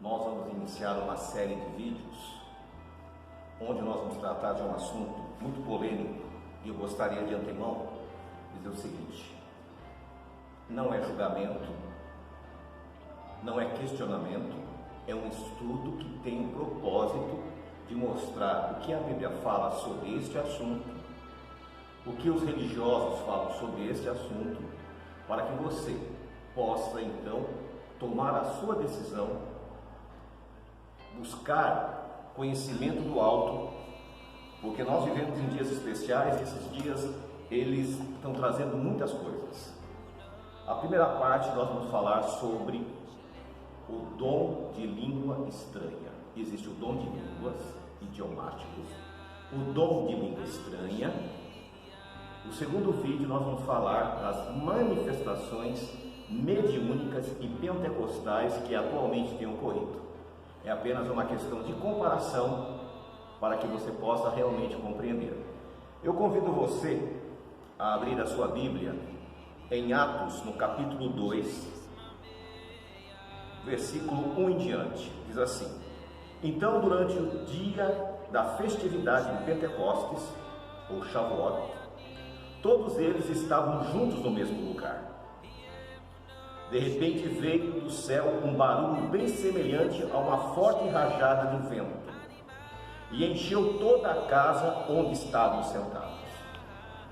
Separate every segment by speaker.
Speaker 1: nós vamos iniciar uma série de vídeos onde nós vamos tratar de um assunto muito polêmico e eu gostaria de antemão dizer o seguinte: não é julgamento, não é questionamento, é um estudo que tem o propósito de mostrar o que a Bíblia fala sobre este assunto, o que os religiosos falam sobre este assunto, para que você possa então tomar a sua decisão, buscar conhecimento do alto, porque nós vivemos em dias especiais e esses dias eles estão trazendo muitas coisas. A primeira parte nós vamos falar sobre o dom de língua estranha. Existe o dom de línguas idiomáticos, o dom de língua estranha. No segundo vídeo nós vamos falar das manifestações mediúnicas e pentecostais que atualmente têm ocorrido. É apenas uma questão de comparação para que você possa realmente compreender. Eu convido você a abrir a sua Bíblia em Atos, no capítulo 2, versículo 1 em diante. Diz assim: então, durante o dia da festividade de Pentecostes, ou Shavuot, todos eles estavam juntos no mesmo lugar. De repente veio do céu um barulho bem semelhante a uma forte rajada de vento, e encheu toda a casa onde estavam sentados.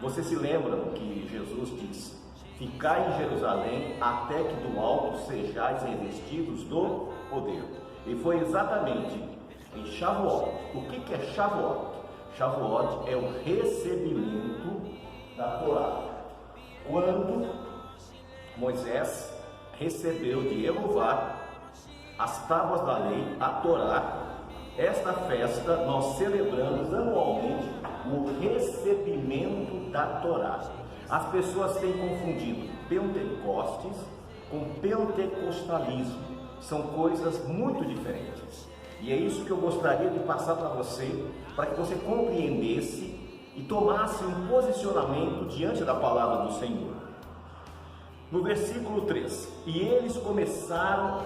Speaker 1: Você se lembra do que Jesus disse: ficai em Jerusalém até que do alto sejais revestidos do poder. E foi exatamente em Shavuot. O que é Shavuot? Shavuot é o recebimento da Torá. Quando Moisés recebeu de Jeová as tábuas da lei, a Torá, esta festa nós celebramos anualmente o recebimento da Torá. As pessoas têm confundido Pentecostes com pentecostalismo. São coisas muito diferentes. E é isso que eu gostaria de passar para você, para que você compreendesse e tomasse um posicionamento diante da palavra do Senhor. No versículo 3: e eles começaram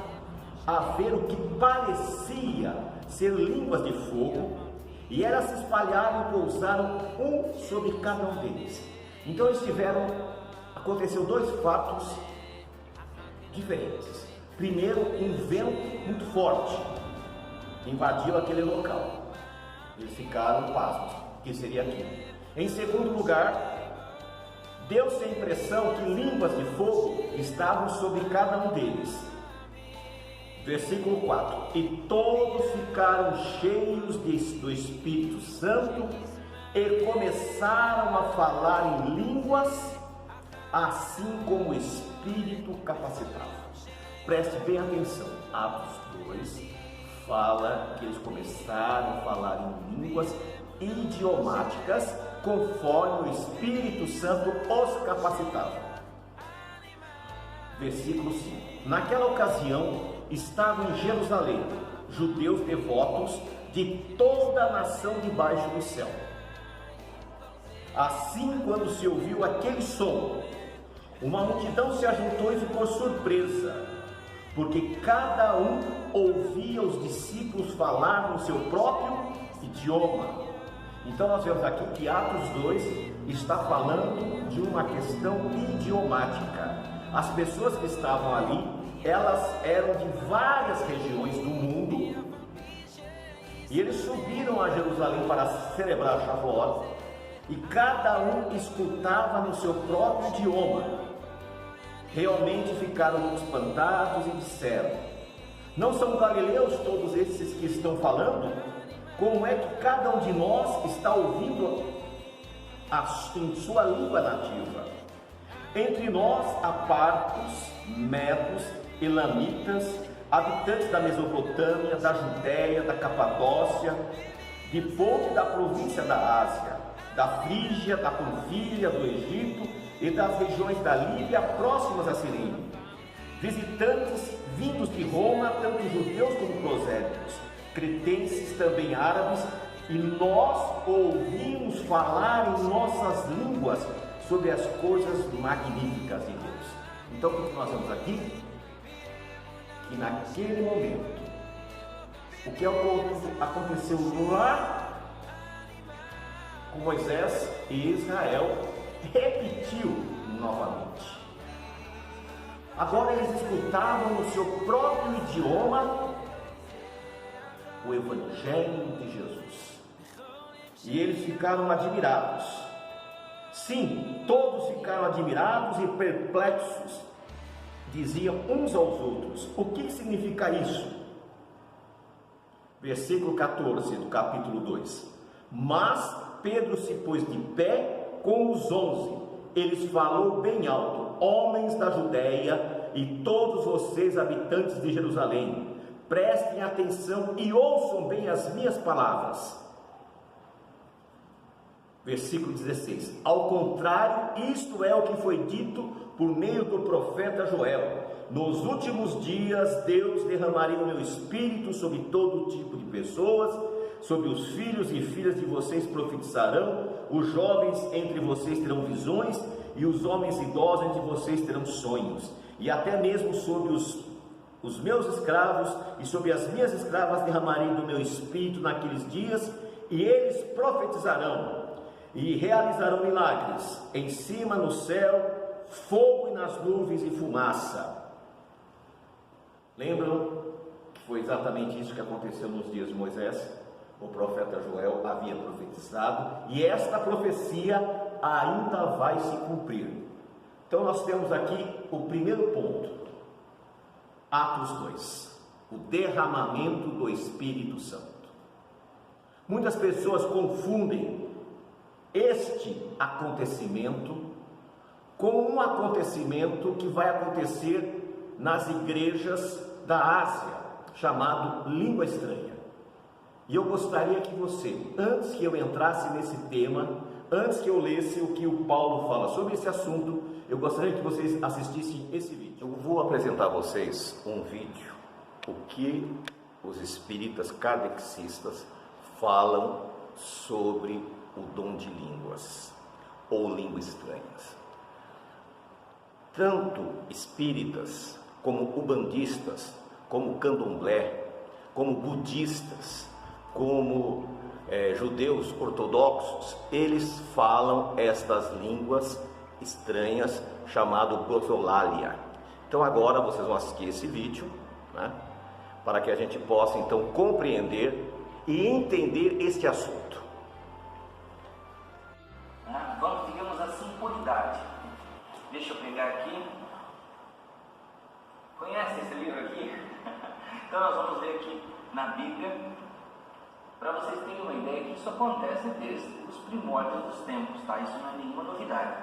Speaker 1: a ver o que parecia ser línguas de fogo, e elas se espalharam e pousaram um sobre cada um deles. Então aconteceu dois fatos diferentes. Primeiro, um vento muito forte invadiu aquele local. Eles ficaram pasmos, que seria aquilo. Em segundo lugar, deu-se a impressão que línguas de fogo estavam sobre cada um deles. Versículo 4: e todos ficaram cheios do Espírito Santo e começaram a falar em línguas, assim como o Espírito capacitava. Preste bem atenção. Atos 2 fala que eles começaram a falar em línguas idiomáticas conforme o Espírito Santo os capacitava. Versículo 5: naquela ocasião estavam em Jerusalém judeus devotos de toda a nação debaixo do céu. Assim, quando se ouviu aquele som, uma multidão se ajuntou e ficou surpresa, porque cada um ouvia os discípulos falar no seu próprio idioma. Então nós vemos aqui que Atos 2 está falando de uma questão idiomática. As pessoas que estavam ali, elas eram de várias regiões do mundo, e eles subiram a Jerusalém para celebrar Shavuot, e cada um escutava no seu próprio idioma. Realmente ficaram espantados e disseram: não são galileus todos esses que estão falando? Como é que cada um de nós está ouvindo em sua língua nativa? Entre nós há partos, medos, elamitas, habitantes da Mesopotâmia, da Judéia, da Capadócia, de Ponto e da província da Ásia, da Frígia, da Panfilha, do Egito e das regiões da Líbia próximas a Cirene, visitantes vindos de Roma, tanto judeus como prosélitos, cretenses, também árabes, e nós ouvimos falar em nossas línguas sobre as coisas magníficas de Deus. Então o que nós vemos aqui? Que naquele momento O que aconteceu lá com Moisés e Israel repetiu novamente. Agora eles escutavam no seu próprio idioma o Evangelho de Jesus. E eles ficaram admirados. Sim, todos ficaram admirados e perplexos. Diziam uns aos outros: o que significa isso? Versículo 14 do capítulo 2. Mas Pedro se pôs de pé com os 11. Eles falou bem alto: homens da Judéia e todos vocês habitantes de Jerusalém, prestem atenção e ouçam bem as minhas palavras. Versículo 16. Ao contrário, isto é o que foi dito por meio do profeta Joel: nos últimos dias Deus derramaria o meu espírito sobre todo tipo de pessoas, sobre os filhos e filhas de vocês profetizarão, os jovens entre vocês terão visões, e os homens idosos entre vocês terão sonhos, e até mesmo sobre os meus escravos e sobre as minhas escravas derramarei do meu espírito naqueles dias, e eles profetizarão e realizarão milagres, em cima no céu, fogo e nas nuvens e fumaça. Lembram que foi exatamente isso que aconteceu nos dias de Moisés? O profeta Joel havia profetizado, e esta profecia ainda vai se cumprir. Então nós temos aqui o primeiro ponto, Atos 2, o derramamento do Espírito Santo. Muitas pessoas confundem este acontecimento com um acontecimento que vai acontecer nas igrejas da Ásia, chamado língua estranha. E eu gostaria que você, antes que eu entrasse nesse tema, antes que eu lesse o que o Paulo fala sobre esse assunto, eu gostaria que vocês assistissem esse vídeo. Eu vou apresentar a vocês um vídeo, o que os espíritas kardecistas falam sobre o dom de línguas, ou línguas estranhas. Tanto espíritas, como ubandistas, como candomblé, como budistas, como judeus ortodoxos, eles falam estas línguas estranhas, chamado glosolalia. Então agora vocês vão assistir esse vídeo, né, para que a gente possa então compreender e entender este assunto.
Speaker 2: Vamos, digamos assim, por idade. Deixa eu pegar aqui. Conhece esse livro aqui? Então nós vamos ver aqui na Bíblia, para vocês terem uma ideia que isso acontece desde os primórdios dos tempos, tá? Isso não é nenhuma novidade.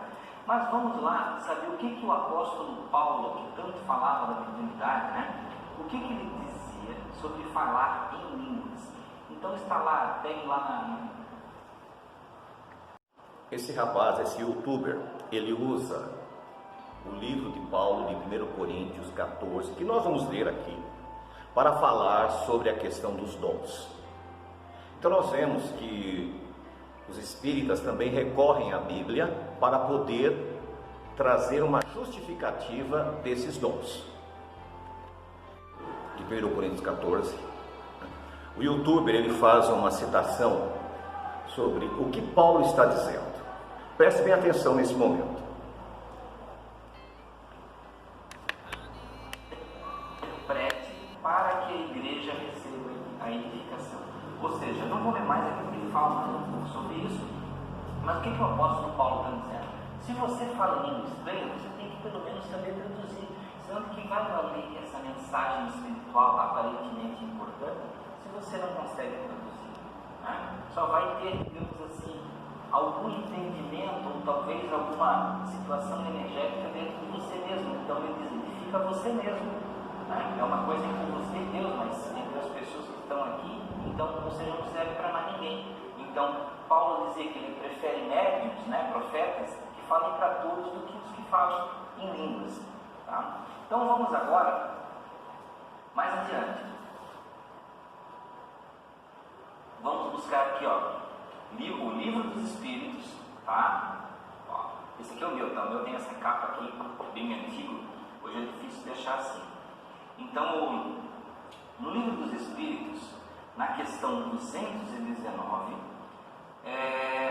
Speaker 2: Mas vamos lá saber o que o apóstolo Paulo, que tanto falava da mediunidade, né? O que ele dizia sobre falar em línguas. Então está lá, tem lá na...
Speaker 1: Esse rapaz, esse youtuber, ele usa o livro de Paulo de 1 Coríntios 14, que nós vamos ler aqui, para falar sobre a questão dos dons. Então nós vemos que os espíritas também recorrem à Bíblia para poder trazer uma justificativa desses dons. De 1 Coríntios 14, o youtuber ele faz uma citação sobre o que Paulo está dizendo. Preste bem atenção nesse momento.
Speaker 2: Preste para que a igreja receba a edificação. Ou seja, eu não vou ler mais aquilo que ele fala mais um pouco sobre isso, mas o que o apóstolo Paulo está dizendo? Se você fala em língua estranha, você tem que pelo menos saber traduzir. Senão que vai valer essa mensagem espiritual aparentemente importante se você não consegue traduzir, né? Só vai ter, digamos assim, algum entendimento ou talvez alguma situação energética dentro de você mesmo. Então ele diz, edifica você mesmo, né? É uma coisa entre você e Deus, mas entre as pessoas que estão aqui, então você não serve para mais ninguém. Então Paulo dizia que ele prefere médiuns, né, profetas, que falem para todos do que os que falam em línguas, tá? Então vamos agora mais adiante. Vamos buscar aqui, ó, o livro dos Espíritos, tá? Ó, esse aqui é o meu, tá? O meu tem essa capa aqui, bem antigo, hoje é difícil deixar assim. Então, no livro dos Espíritos, na questão 219,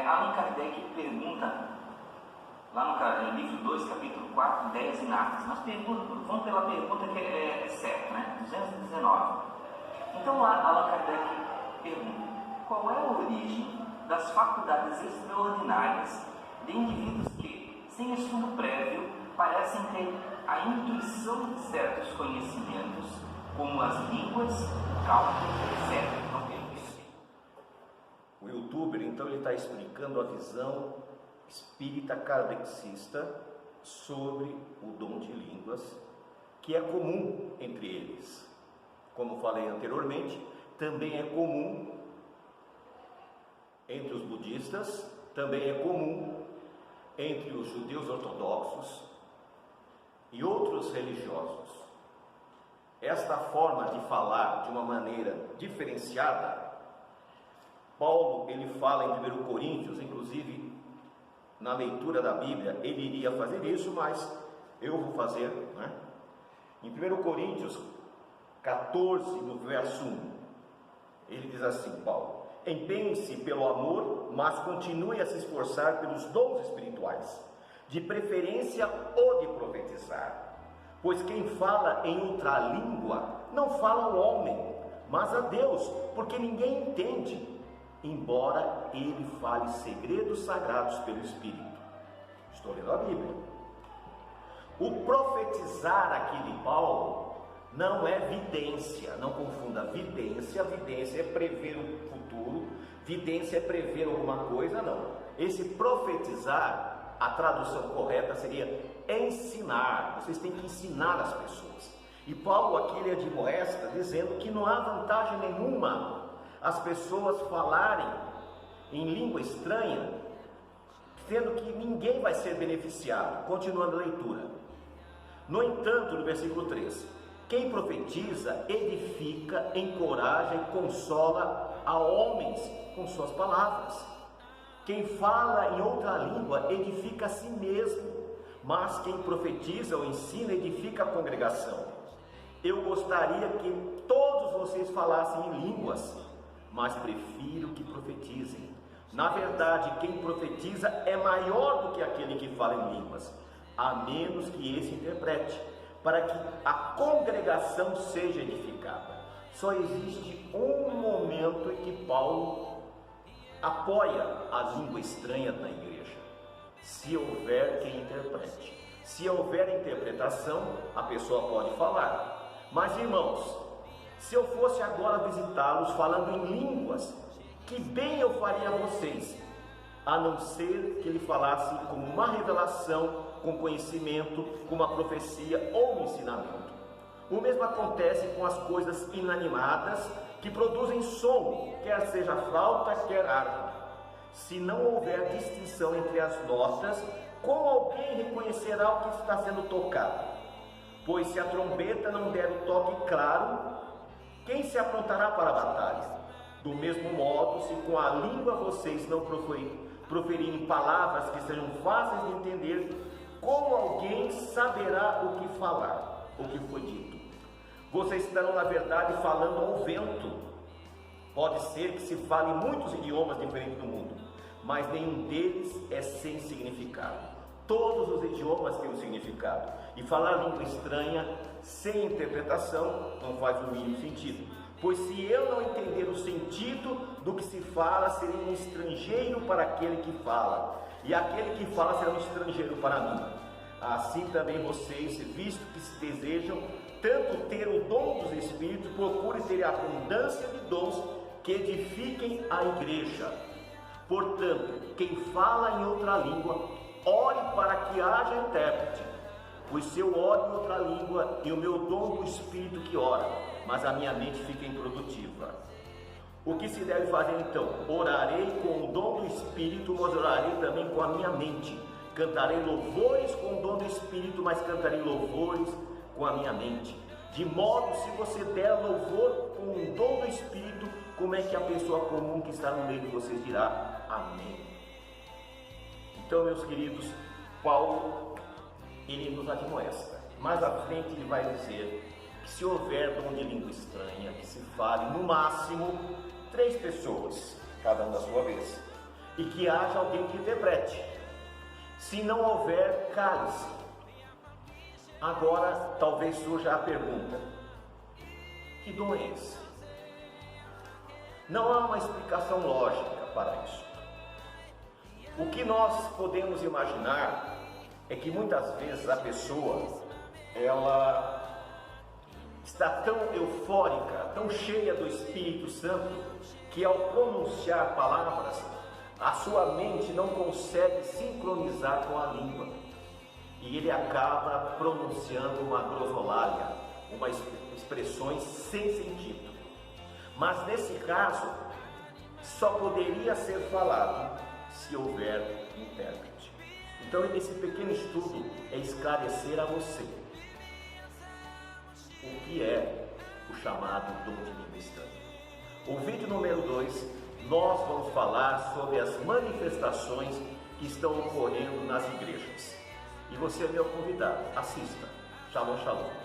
Speaker 2: Allan Kardec pergunta, lá no livro 2, capítulo 4, 10 Ináteas, mas vamos pela pergunta que é certa, né? 219. Então Allan Kardec pergunta: qual é a origem das faculdades extraordinárias de indivíduos que, sem estudo prévio, parecem ter a intuição de certos conhecimentos, como as línguas, o cálculo, etc. Não tem isso.
Speaker 1: O youtuber, então, ele está explicando a visão espírita kardecista sobre o dom de línguas, que é comum entre eles. Como falei anteriormente, também é comum entre os budistas, também é comum entre os judeus ortodoxos e outros religiosos. Esta forma de falar de uma maneira diferenciada, Paulo, ele fala em 1 Coríntios, inclusive na leitura da Bíblia, ele iria fazer isso, mas eu vou fazer, né? Em 1 Coríntios 14, no verso 1, ele diz assim, Paulo: empenhe-se pelo amor, mas continue a se esforçar pelos dons espirituais, de preferência o de profetizar. Pois quem fala em outra língua não fala ao homem, mas a Deus, porque ninguém entende, embora ele fale segredos sagrados pelo Espírito. Estou lendo a Bíblia. O profetizar aqui de Paulo não é vidência, não confunda vidência. Vidência é prever o futuro, vidência é prever alguma coisa, não. Esse profetizar, a tradução correta seria ensinar. Vocês têm que ensinar as pessoas. E Paulo aqui ele admoesta dizendo que não há vantagem nenhuma as pessoas falarem em língua estranha, sendo que ninguém vai ser beneficiado. Continuando a leitura. No entanto, no versículo 3, quem profetiza edifica, encoraja e consola a homens com suas palavras. Quem fala em outra língua edifica a si mesmo, mas quem profetiza ou ensina edifica a congregação. Eu gostaria que todos vocês falassem em línguas, mas prefiro que profetizem. Na verdade, quem profetiza é maior do que aquele que fala em línguas, a menos que esse interprete, para que a congregação seja edificada. Só existe um momento em que Paulo apoia a língua estranha na igreja: se houver quem interprete. Se houver interpretação, a pessoa pode falar. Mas, irmãos, se eu fosse agora visitá-los falando em línguas, que bem eu faria a vocês, a não ser que ele falasse como uma revelação, com conhecimento, com uma profecia ou um ensinamento. O mesmo acontece com as coisas inanimadas que produzem som, quer seja flauta, quer harpa. Se não houver distinção entre as notas, como alguém reconhecerá o que está sendo tocado? Pois se a trombeta não der o toque claro, quem se aprontará para a batalha? Do mesmo modo, se com a língua vocês não proferirem palavras que sejam fáceis de entender, como alguém saberá o que falar, o que foi dito? Vocês estarão, na verdade, falando ao vento. Pode ser que se fale muitos idiomas diferentes do mundo, mas nenhum deles é sem significado. Todos os idiomas têm um significado, e falar língua estranha sem interpretação não faz o mínimo sentido. Pois se eu não entender o sentido do que se fala, serei um estrangeiro para aquele que fala, e aquele que fala será um estrangeiro para mim. Assim também vocês, visto que se desejam tanto ter o dom dos Espíritos, procurem ter a abundância de dons que edifiquem a igreja. Portanto, quem fala em outra língua, ore para que haja intérprete. Pois se eu oro em outra língua, e o meu dom do Espírito que ora, mas a minha mente fica improdutiva. O que se deve fazer então? Orarei com o dom do Espírito, mas orarei também com a minha mente. Cantarei louvores com o dom do Espírito, mas cantarei louvores com a minha mente. De modo, se você der louvor com o dom do Espírito, como é que a pessoa comum que está no meio de vocês dirá amém? Então, meus queridos, Paulo, ele nos admoesta. Mais à frente ele vai dizer que se houver dom de língua estranha, que se fale no máximo 3 pessoas, cada um da sua vez, e que haja alguém que interprete. Se não houver, cale-se. Agora, talvez surja a pergunta: que dom é esse? Não há uma explicação lógica para isso. O que nós podemos imaginar é que muitas vezes a pessoa, ela está tão eufórica, tão cheia do Espírito Santo, que ao pronunciar palavras, a sua mente não consegue sincronizar com a língua. E ele acaba pronunciando uma grosolália, expressões sem sentido. Mas nesse caso, só poderia ser falado se houver intérprete. Então esse pequeno estudo é esclarecer a você o que é o chamado dom de língua estranha. O vídeo número 2, nós vamos falar sobre as manifestações que estão ocorrendo nas igrejas. E você é meu convidado, assista. Shalom, shalom.